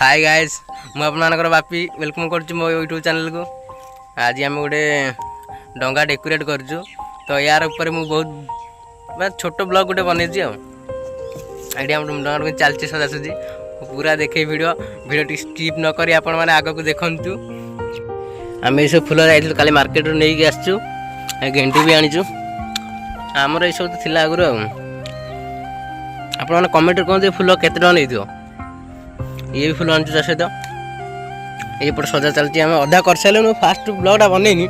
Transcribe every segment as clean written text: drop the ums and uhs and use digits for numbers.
Hi guys मु आपनकर Bapi welcome कर मो यूट्यूब चैनल को। आज आम गोटे डंगा डेकोरेट करछु तो यार ऊपर मु बहुत छोट ब्लॉग गोटे बन आईडी हम डंगा चलती सजासुजी पूरा देखे वीडियो स्किप न करी आपण माने आग को देखंतु। आम ये सब फुल जाइल काली मार्केट रो नहीं आसछु गेंडी भी आनिछु आमर ये सब थिला आगु आपण कमेंट कहते फुल केते टका नहीं दियो ये भी फुल आनिछु सहित ये पट सजा चलती आम अधा कर सारे फास्ट ब्लॉगटा बनईनी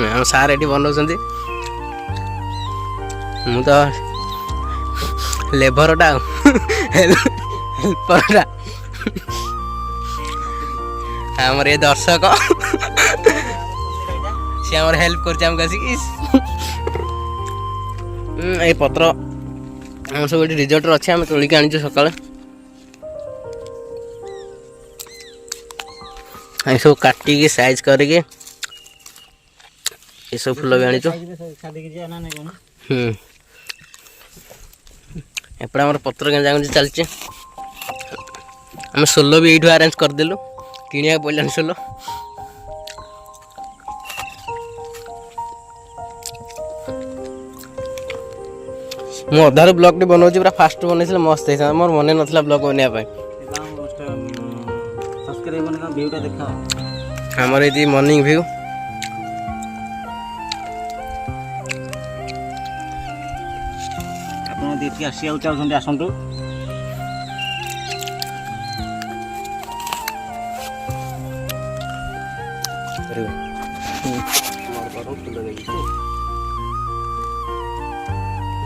हम सार ये बनाऊँ मु तो लेबरटा हेल्परटा आमर ये दर्शक सी आम हेल्प कर पत्र आम सब ये रिजल्ट अच्छे आम तोलिक आनी सका सब काटिकी साइज करके ये सब फुल भी आनी एपटे आम पत्र गेंजा गुंजी चलचे आम सोलो भी ये आरेंज करदेलु किनिया पड़ानी सोलो मु अधार ब्लॉग टे बनाऊँ पूरा फास्ट बनई मस्त है मोर मन ना ब्लॉग बनवाई आमर ये मॉर्निंग व्यू आसिया चाहते आसतु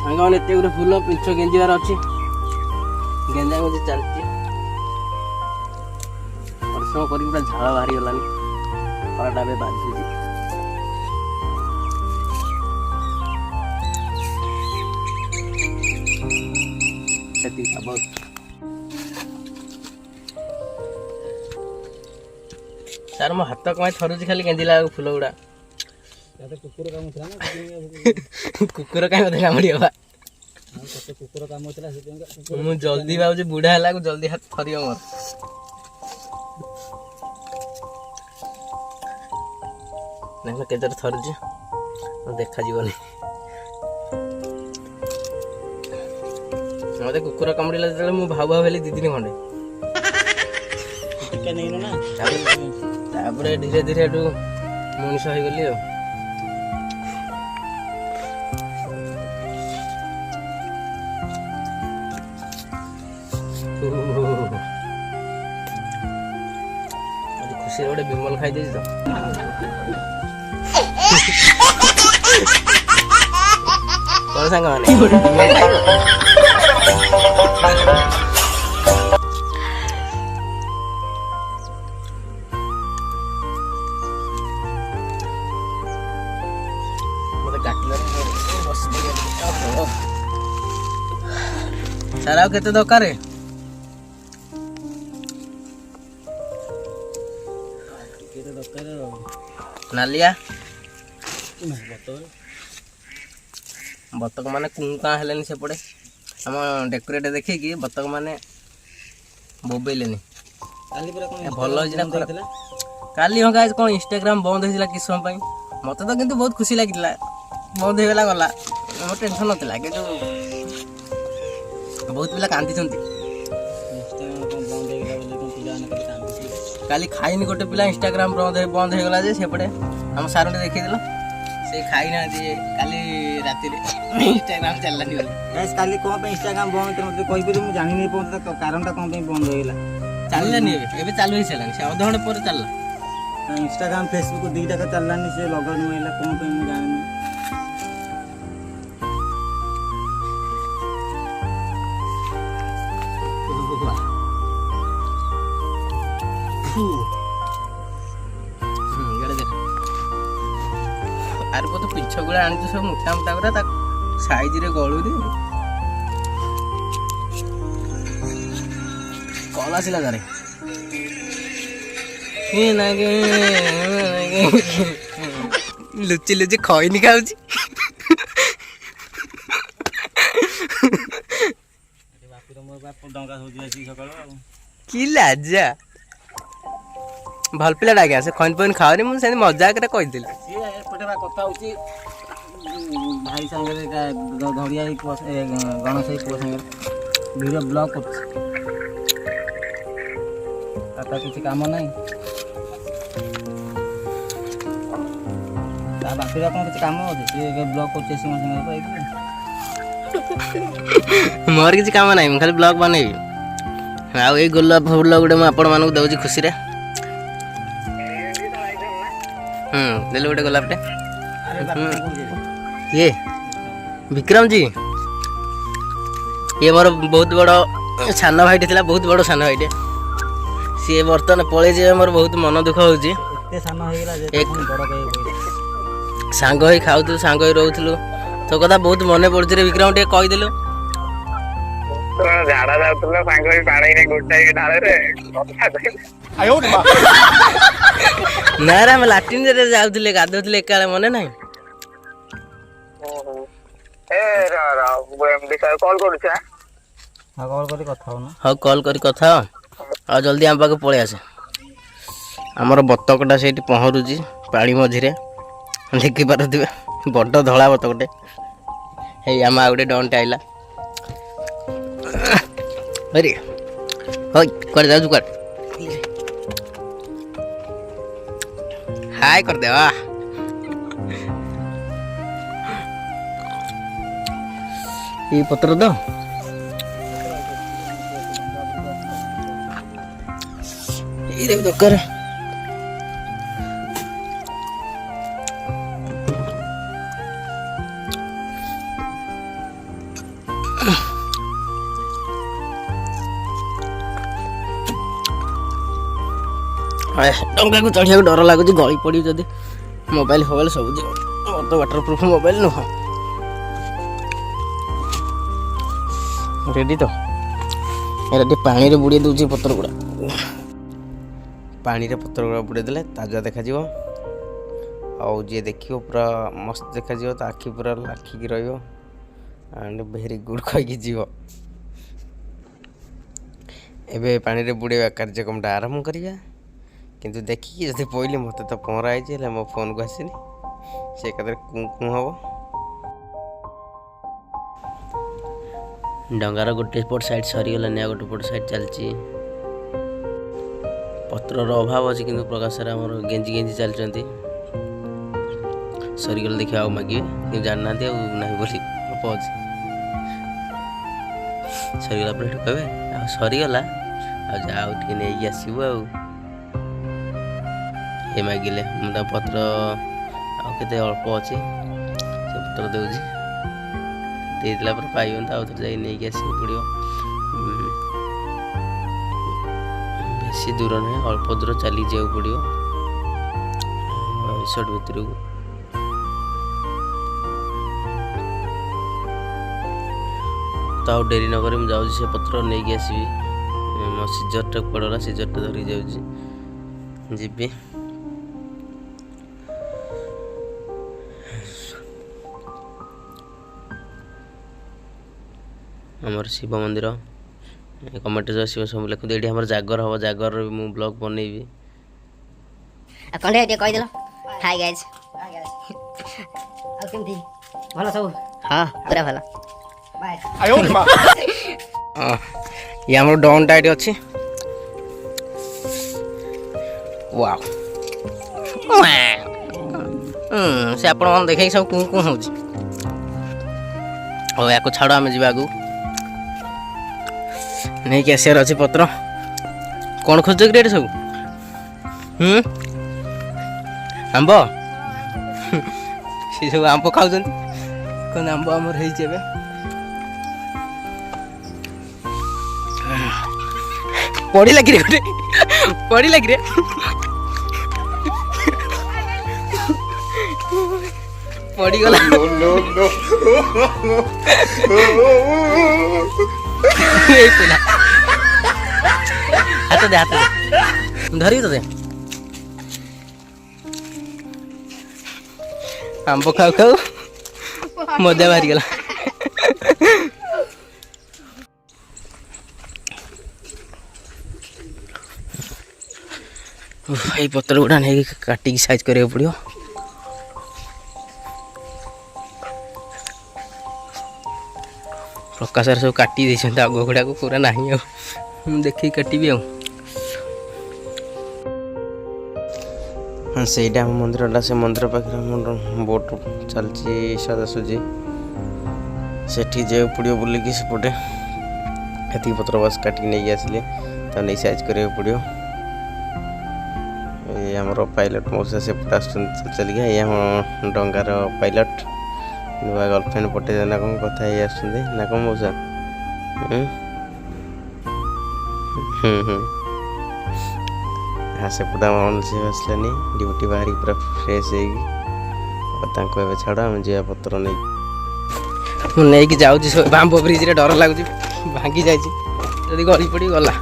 सारे एत गुटे फुल पिंछ गेंजार अच्छी गेंजा गुंजी चलती परिश्रम कर पूरा झाड़ बाहरी गलानी खराटा भी बाजुची सार मो हाथ कमाई थरुची खाली गेंजिला फुल गुड़ा कुकुर कहीं मत कामुड़ी मुझे जल्दी भाव बुढ़ा है जल्दी हाथ थर मोर ना के थरुची देखा मत कुकुर कामुड़ा जो मुझे भाव भाव हेली 2-3 खंडे धीरे धीरे मनीष हो गली खुशी गोटे विमल खाई तो कौन सांग सारा केते दरकार नालिया बतक माने कुंका हेलेनी सेपटे आम डेकोरेट देखिकी बतक माने बोबेलेनी भल काली हाँ गाइस कौन इंस्टाग्राम बंद होता कि समय मत तो किंतु बहुत खुशी लगी बंद हो गला मोर टेंशन नाला कि बहुत पिला कांदी काली खाईनी गोटे पिला इंस्टाग्राम बंद हो गला सेपटे आम सार देखीदेल से खाई ना काली राति इंस्टाग्राम चललानी काली कौन इंस्टाग्राम बंद मत कहीपर मुझे जानी कारण कौन बंद होगा चललानी एवं चालू ही सारे से अधघंटे पर चलला इंस्टाग्राम फेसबुक दुईटा चललानी से लॉकडाउन होगा कौन मुझे जानी आर तो पिछ गुड़ा आनी सब मोटा मोटा गुड़ा साइज रे गलू दे कल आसला तारे लुचि लुचि खैनी खाऊची ମୋ ବାପ ଡଙ୍ଗା ସୋଜି ଆସିକି ସକାଳୁ ଆଉ କି ଲାଜା ଭଲ ପିଲାଟା ଆଜ୍ଞା ସେ ଖଇନ ପଇନ ଖାଉନି ମୁଁ ସେମିତି ମଜାକରେ କହିଥିଲି ସିଏ ଏପଟେ ବା କଥା ହଉଛି ଭାଇ ସାଙ୍ଗରେ ଧଡ଼ିଆ ହେଇ ପୁଅ ଗଣେଶ ହେଇ ପୁଅ ସାଙ୍ଗରେ ଭିଡ଼ିଓ ବ୍ଲଗ୍ କରୁଛି ତା କିଛି କାମ ନାହିଁ ତା ବାପିର କ'ଣ କିଛି କାମ ଅଛି ସିଏ ବ୍ଲଗ୍ କରୁଛି ସିଂହ ସାଙ୍ଗରେ ପାଇକି ମୋର କିଛି କାମ ନାହିଁ ମୁଁ ଖାଲି ବ୍ଲଗ୍ ବନେଇବି ଆଉ ଏଇ ଗୋଲାପ ଫୁଲ ଗୋଟେ ମୁଁ ଆପଣମାନଙ୍କୁ ଦେଉଛି ଖୁସିରେ ଦେଲେ ଗୋଟେ ଗୋଲାପଟେ କିଏ ବିକ୍ରମ ଜି ଇଏ ମୋର ବହୁତ ବଡ଼ ସାନ ଭାଇଟେ ଥିଲା ବହୁତ ବଡ଼ ସାନ ଭାଇଟେ ସିଏ ବର୍ତ୍ତମାନ ପଳେଇ ଯିବେ ମୋର ବହୁତ ମନ ଦୁଃଖ ହେଉଛି ଏତେ ସାନ ହେଇଗଲା ଯେ ବଡ଼ ସାଙ୍ଗ ହେଇ ଖାଉଥିଲୁ ସାଙ୍ଗ ହେଇ ରହୁଥିଲୁ ତୋ କଥା ବହୁତ ମନେ ପଡୁଛି ରେ ବିକ୍ରମ ଟିକେ କହିଦେଲୁ ଝାଡା ଯାଉଥିଲା ସାଙ୍ଗ ହେଇ ପାଣି ଗୋଟାଏ ଢାଳରେ ନା ରେ ଆମେ ଲାଟ୍ରିନରେ ଯାଉଥିଲେ ଗାଧଉଥିଲେ ଏକାବେଳେ ମନେ ନାହିଁ କଲ୍ କରୁଛି ହଉ କଲ୍ କରି କଥା ହ ଆଉ ଜଲ୍ଦି ଆମ ପାଖକୁ ପଳେଇ ଆସେ ଆମର ବତକଟା ସେଇଠି ପହଁରୁଛି ପାଣି ମଝିରେ ଦେଖିପାରୁଥିବେ ବଡ଼ ଧଳା ବତକଟେ ହେଇ ଆମ ଆଉ ଗୋଟେ ଡନ୍ଟେ ଆଇଲା ହଇ କୁଆଡ଼େ ଯାଉଛୁ କୁଆଡ଼େ ହାଏ କରିଦେବା ଏଇ ପତ୍ର ତ ଏଇରେ ଦରକାର ଡଙ୍ଗାକୁ ଚଢ଼ିବାକୁ ଡର ଲାଗୁଛି ଗଳି ପଡ଼ିବ ଯଦି ମୋବାଇଲ ଫୋବାଇଲ ସବୁ ଯିବ ମୋର ତ ୱାଟର ପ୍ରୁଫ୍ ମୋବାଇଲ ନୁହଁ ରେଡ଼ି ତ ଏଇଟା ଟିକେ ପାଣିରେ ବୁଡ଼େଇ ଦେଉଛି ପତ୍ର ଗୁଡ଼ା ପାଣିରେ ପତ୍ର ଗୁଡ଼ା ବୁଡ଼େଇ ଦେଲେ ତାଜା ଦେଖାଯିବ ଆଉ ଯିଏ ଦେଖିବ ପୁରା ମସ୍ତ ଦେଖାଯିବ ତା ଆଖି ପୁରା ଲାଖିକି ରହିବ ଆଣ୍ଡ ଭେରି ଗୁଡ୍ କହିକି ଯିବ ଏବେ ପାଣିରେ ବୁଡ଼େଇବା କାର୍ଯ୍ୟକ୍ରମଟା ଆରମ୍ଭ କରିବା କିନ୍ତୁ ଦେଖିକି ଯଦି ପଇଲି ମୋତେ ତ ପହଁରା ହେଇଛି ହେଲେ ମୋ ଫୋନ୍କୁ ଆସିନି ସେ ଏକାଥରେ କୁଁ ହେବ ଡଙ୍ଗାର ଗୋଟେ ପଟ ସାଇଡ଼୍ ସରିଗଲାନି ଆଉ ଗୋଟେ ପଟ ସାଇଡ଼୍ ଚାଲିଛି ପତ୍ରର ଅଭାବ ଅଛି କିନ୍ତୁ ପ୍ରକାଶ ସାର୍ ଆମର ଗେଞ୍ଜି ଗେଞ୍ଜି ଚାଲିଛନ୍ତି ସରିଗଲେ ଦେଖିବା ଆଉ ମାଗିବେ କିନ୍ତୁ ଜାଣିନାହାନ୍ତି ଆଉ ନାହିଁ ବୋଲି ଅଳ୍ପ ଅଛି ସରିଗଲା ପରେ ଏଠୁ କହିବେ ଆଉ ସରିଗଲା ଆଉ ଯା ଆଉ ଟିକେ ନେଇକି ଆସିବୁ ଆଉ ଏ ମାଗିଲେ ମୁଁ ତା ପତ୍ର ଆଉ କେତେ ଅଳ୍ପ ଅଛି ସେ ପତ୍ର ଦେଉଛି ଦେଇଦେଲା ପରେ ପାଇବନି ଆଉ ଥରେ ଯାଇକି ନେଇକି ଆସିବାକୁ ପଡ଼ିବ ବେଶୀ ଦୂର ନୁହେଁ ଅଳ୍ପ ଦୂର ଚାଲିକି ଯିବାକୁ ପଡ଼ିବ ରିସୋର୍ଟ ଭିତରକୁ ତ ଆଉ ଡେରି ନକରି ମୁଁ ଯାଉଛି ସେ ପତ୍ର ନେଇକି ଆସିବି ମୋ ସିଜରଟା ପଡ଼ଲା ସିଜରଟା ଧରିକି ଯାଉଛି ଯିବି ଆମର ଶିବ ମନ୍ଦିର କମେଣ୍ଟରେ ଶିବ ସବୁ ଲେଖନ୍ତୁ ଏଇଠି ଆମର ଜାଗର ହେବ ଜାଗରରେ ବି ମୁଁ ବ୍ଲଗ୍ ବନେଇବି କଣ୍ଢେଇ ଟିକେ କହିଦେଲ ହାଇ ଗାଇଜ୍ ଆଉ କେମିତି ଭଲ ସବୁ ହଁ ପୁରା ଭଲ ଇଏ ଆମର ଡନ୍ଟା ଏଠି ଅଛି ୱାଓ ସେ ଆପଣମାନେ ଦେଖେଇକି ସବୁ କୁଁ କୁଁ ହେଉଛି ହଉ ୟାକୁ ଛାଡ଼ ଆମେ ଯିବା ଆଗକୁ ନେଇକି ଆସିବାର ଅଛି ପତ୍ର କ'ଣ ଖୋଜୁଛ କି ଏଠି ସବୁ ଆମ୍ବ ସେ ସବୁ ଆମ୍ବ ଖାଉଛନ୍ତି କ'ଣ ଆମ୍ବ ଆମର ହେଇଛି ଏବେ ପଡ଼ିଲା କିରେ ଗୋଟେ ପଡ଼ିଲା କିରେ ପଡ଼ିଗଲା ହାତ ଦେ ଧରିକି ତତେ ଆମ୍ବ ଖାଉ ଖାଉ ମଜା ବାହାରିଗଲା ଏଇ ପତ୍ର ଗୁଡ଼ା ନେଇକି କାଟିକି ସାଇଜ୍ କରିବାକୁ ପଡ଼ିବ। ପ୍ରକାଶ ସାର୍ ସବୁ କାଟି ଦେଇଛନ୍ତି ଆଗ ଗୁଡ଼ାକୁ, ପୁରା ନାହିଁ ଆଉ ମୁଁ ଦେଖିକି କାଟିବି ଆଉ। ସେଇଟା ଆମ ମନ୍ଦିରଟା, ସେ ମନ୍ଦିର ପାଖରେ ଆମର ବୋଟ୍ ଚାଲିଛି ସଜାସଜି, ସେଠି ଯିବାକୁ ପଡ଼ିବ ବୁଲିକି ସେପଟେ। ଏତିକି ପତ୍ର ବାସ୍ କାଟିକି ନେଇକି ଆସିଲେ ତା ନେଇ ସାଇଜ୍ କରିବାକୁ ପଡ଼ିବ। ଏ ଆମର ପାଇଲଟ୍ ମଉସା ସେପଟେ ଆସୁଛନ୍ତି ଚାଲିକି, ଏଇ ଆମ ଡଙ୍ଗାର ପାଇଲଟ୍ ନୂଆ ଗର୍ଲଫ୍ରେଣ୍ଡ ପଠେଇଦେବେ ନା କ'ଣ କଥା ହେଇ ଆସୁଛନ୍ତି ନା କ'ଣ ମଉସା? ସେପଟେ ଆମ ଝିଅ ଆସିଲାନି, ଡ୍ୟୁଟି ବାହାରିକି ପୁରା ଫ୍ରେଶ୍ ହେଇକି ତାଙ୍କୁ ଏବେ ଛାଡ଼, ଆମେ ଯିବା ପତ୍ର ନେଇକି। ମୁଁ ନେଇକି ଯାଉଛି ବାମ୍ବ ବ୍ରିଜ୍ରେ, ଡର ଲାଗୁଛି ଭାଙ୍ଗି ଯାଇଛି, ଯଦି ଗଳି ପଡ଼ି ଗଲା।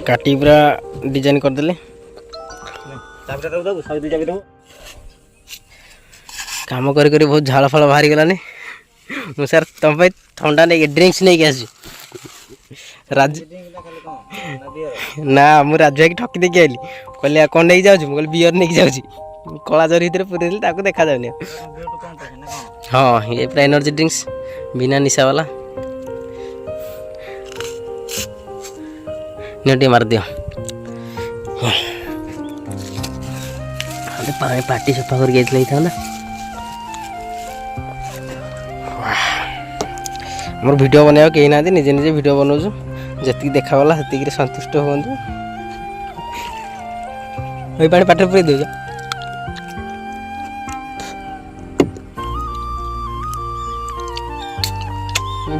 କାଟି ପୁରା ଡିଜାଇନ୍ କରିଦେଲେ। କାମ କରି କରି ବହୁତ ଝାଳ ଫାଳ ବାହାରିଗଲାନି। ମୁଁ ସାର୍ ତମ ପାଇଁ ଥଣ୍ଡା ନେଇକି ଡ୍ରିଙ୍କସ୍ ନେଇକି ଆସିଛି। ରାଜୁ ନା, ମୁଁ ରାଜୁ ଭାଇକି ଠକି ଦେଇକି ଆଇଲି, କହିଲି ଆଉ କ'ଣ ନେଇକି ଯାଉଛି? ମୁଁ କହିଲି ବିୟର୍ ନେଇକି ଯାଉଛି। କଳା ଜରି ଭିତରେ ପୁରେଇଲି, ତାକୁ ଦେଖାଯାଉନି। ହଁ, ଇଏ ପୁରା ଏନର୍ଜି ଡ୍ରିଙ୍କସ୍ ବିନା ନିଶା ବାଲା। ନିଅ ଟିକେ ମାରିଦିଅ। ପାଣି ପାଟି ସଫା କରିକି ଯାଇଥିଲେ ହେଇଥାନ୍ତା। ଆମର ଭିଡ଼ିଓ ବନେଇବାକୁ କେହି ନାହାନ୍ତି, ନିଜେ ନିଜେ ଭିଡ଼ିଓ ବନାଉଛୁ, ଯେତିକି ଦେଖାଗଲା ସେତିକିରେ ସନ୍ତୁଷ୍ଟ ହୁଅନ୍ତୁ। ଏଇ ପାଣି ପାଟିରେ ପୁରେଇ ଦେଉଛ।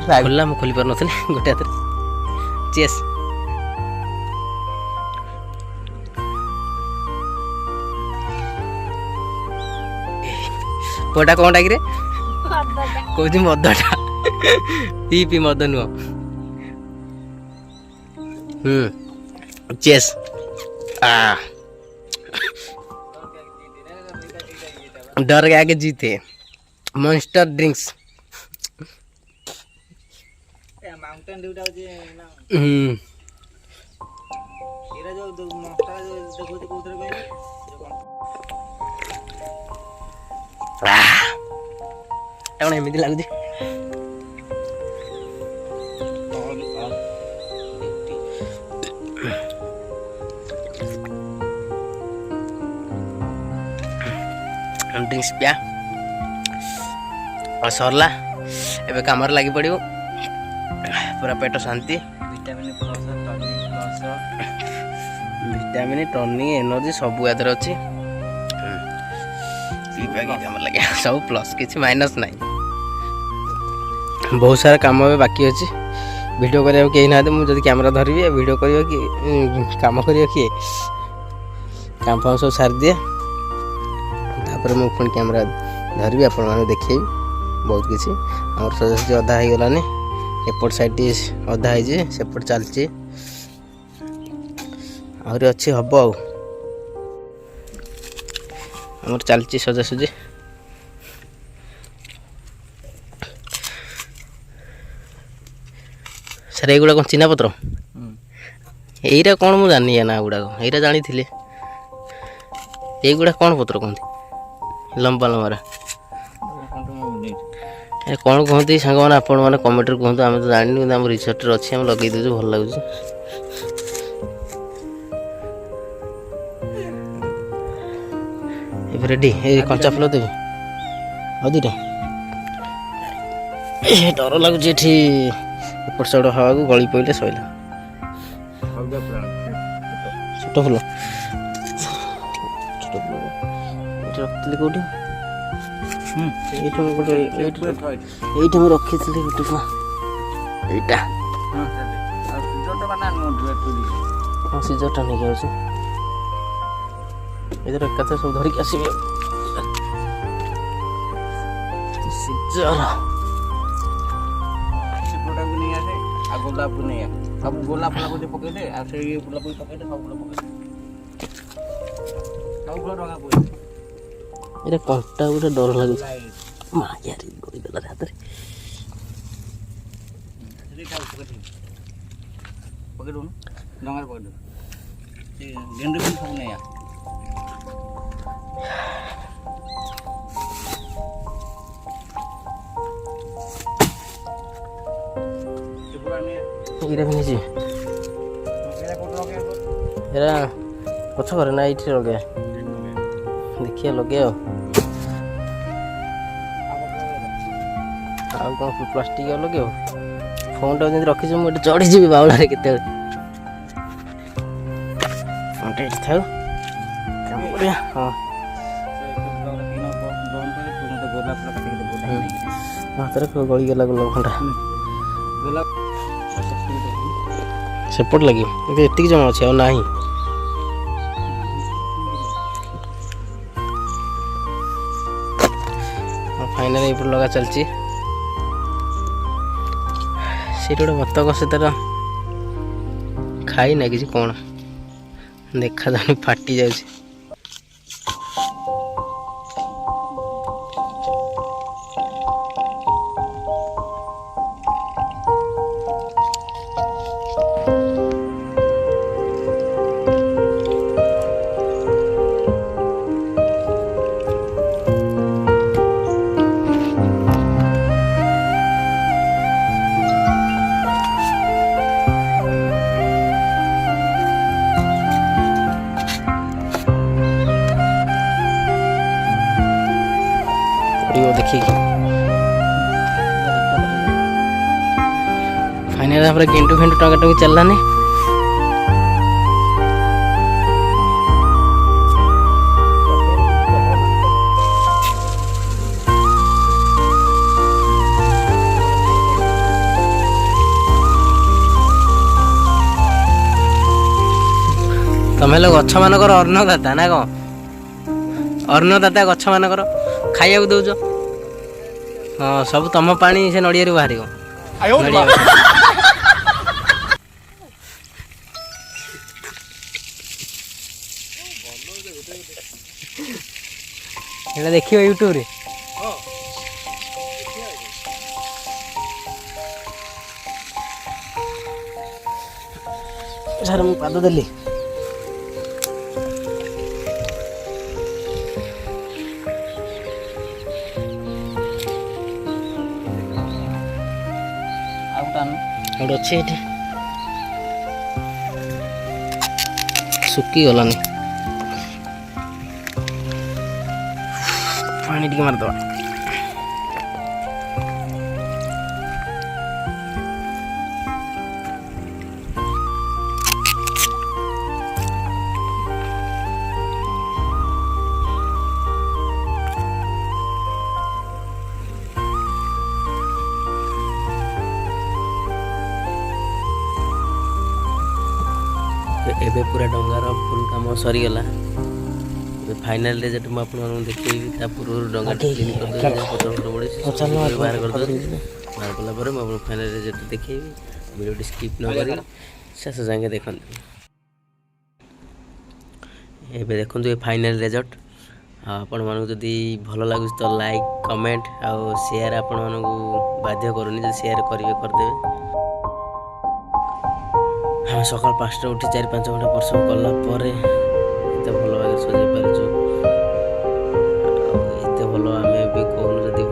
ଖୋଲିଲା, ମୁଁ ଖୋଲି ପାରୁନଥିଲି ଗୋଟେ ହାତରେ। ଚେସ୍। ପୁଅଟା କ'ଣଟା କିରେ? କହୁଛି ମଦଟା। ପି ମଦ ନୁହଁ। ଚେସ୍। डर के आगे जीते। Monster drinks. माउंटेन ड्यू हम्म एरा जो मस्ता जो देखो कोथरे कहली कौन एमिति लागुଛି? ड्रिंक्स पिया और सरला एबे कामर लागि पड़ियो पूरा पेट शांति। विटामिन टॉनिक एनर्जी सब यादर अच्छी सब प्लस किसी माइनस ना। बहुत सारा काम में बाकी अच्छी वीडियो करने कहीं ना मुझे कैमरा धरबी वीडियो कर काम कर किए काम फाम सब सारी दिए तापर मुझे पुणी कैमरा धरबी आपण मैंने देखी बहुत किसी आम सजासजी अधा हो गलानी एपट साइड अधा है सेपट चलती आहरी अच्छी हम आमर चलती सजासजी। सर ये कौन चिना पत्र यहीरा कौन मुझे जानी ना गुड़ाक यहीरा जानी थी युड़ा कौन पत्र कहते लंबा लंबारा कौन कहते सांग मैंने आपण मैंने कमेंट कहतु आम तो जानी आम रिसोर्ट अच्छी आम लगे दूसरे भल लगुच। रेडी ये कंचा फुल देवी और दुटा डर लगुच एपट साइड हवा को गली पड़े सैला छोट फुल छोट फुल रखी कौटी मुझे रखी गोटे यहाँ हाँ सीजरटा नहीं जाऊँ इधर एकाथ सब धरिक आसबे सीजर गोलाप नहीं सब गोलाप फुल को पकड़े फुल को पकड़े सब फुल पकड़े सब फुल रंगा पड़े ये कंटा गोटे डर लगुच गला हाथ में ପକେଇ ଦଉନୁ ଡଙ୍ଗାରେ ପକେଇ ଦଉ ସେ ଗେଣ୍ଡୁ ଫେଣ୍ଡୁ ସବୁ ନେଇ ଆ ଏଇଟା ବି ନେଇଛି ଏରା ଗଛ କରେ ନା ଏଇଠି ଲଗେଇବା ଦେଖିବା ଲଗେଇବା ଆଉ କ'ଣ ପ୍ଲାଷ୍ଟିକ୍ ଆଉ ଲଗେଇବ ଫୋନ୍ଟା ଯେମିତି ରଖିଛୁ ମୁଁ ଏଠି ଚଢ଼ିଯିବି ବାଉଳାରେ କେତେବେଳେ ଫୋନ୍ଟା ଏଠି ଥାଉ କାମ କରିବା ହଁ ହାତରେ ଗଳିଗଲା ଗୋଲାପ ଖଣ୍ଡା ସେପଟ ଲାଗିବ ଏବେ ଏତିକି ଜମା ଅଛି ଆଉ ନାହିଁ ଫାଇନାଲ ଏଇପଟେ ଲଗା ଚାଲିଛି ସେଇଠି ଗୋଟେ ବତକ ସେ ତାର ଖାଇନା କିଛି କ'ଣ ଦେଖାଯାଉନି ଫାଟି ଯାଉଛି ଦେଖିକି ଫାଇନାଲ ତାପରେ ଗେଣ୍ଡୁ ଫେଣ୍ଡୁ ଟଙ୍କା ଟଙ୍କା ଚାଲିଲାନି ତମେ ହେଲେ ଗଛ ମାନଙ୍କର ଅନ୍ନଦାତା ନା କ'ଣ ଅନ୍ନଦାତା ଗଛ ମାନଙ୍କର ଖାଇବାକୁ ଦଉଛ ହଁ ସବୁ ତମ ପାଣି ସେ ନଡ଼ିଆରୁ ବାହାରିବ ଏଇଟା ଦେଖିବ ୟୁଟ୍ୟୁବରେ ସାର୍ ମୁଁ ପାଦ ଦେଲି ଗୋଟେ ଅଛି ଏଠି ଶୁଖିଗଲାନି ପାଣି ଟିକେ ମାରିଦେବା ଏବେ ପୁରା ଡଙ୍ଗାର ଫୁଲ୍ କାମ ସରିଗଲା ଏବେ ଫାଇନାଲ ରେଜଲ୍ଟ ମୁଁ ଆପଣମାନଙ୍କୁ ଦେଖେଇବି ତା ପୂର୍ବରୁ ଡଙ୍ଗା କ୍ଲିନ୍ କରିଦେବି ପତ୍ର ଫଟର ପଡ଼ିଛି ବାହାର କରିଦେବି ବାହାର କଲା ପରେ ମୁଁ ଆପଣଙ୍କୁ ଫାଇନାଲ ରେଜଲ୍ଟ ଦେଖେଇବି ଭିଡ଼ିଓଟି ସ୍କିପ୍ ନ କରି ଶେଷ ଯାଏଁ ଦେଖନ୍ତୁ ଏବେ ଦେଖନ୍ତୁ ଏ ଫାଇନାଲ ରେଜଲ୍ଟ ଆଉ ଆପଣମାନଙ୍କୁ ଯଦି ଭଲ ଲାଗୁଛି ତ ଲାଇକ୍ କମେଣ୍ଟ ଆଉ ସେୟାର ଆପଣମାନଙ୍କୁ ବାଧ୍ୟ କରୁନି ଯଦି ସେୟାର କରିବେ କରିଦେବେ ଆମେ ସକାଳ 5ଟା ଉଠି 4-5 ଘଣ୍ଟା ପରିଶ୍ରମ କଲା ପରେ ଏତେ ଭଲ ଭାବରେ ସଜେଇ ପାରିଛୁ ଆଉ ଏତେ ଭଲ ଆମେ ବି କହୁନୁ ଯଦି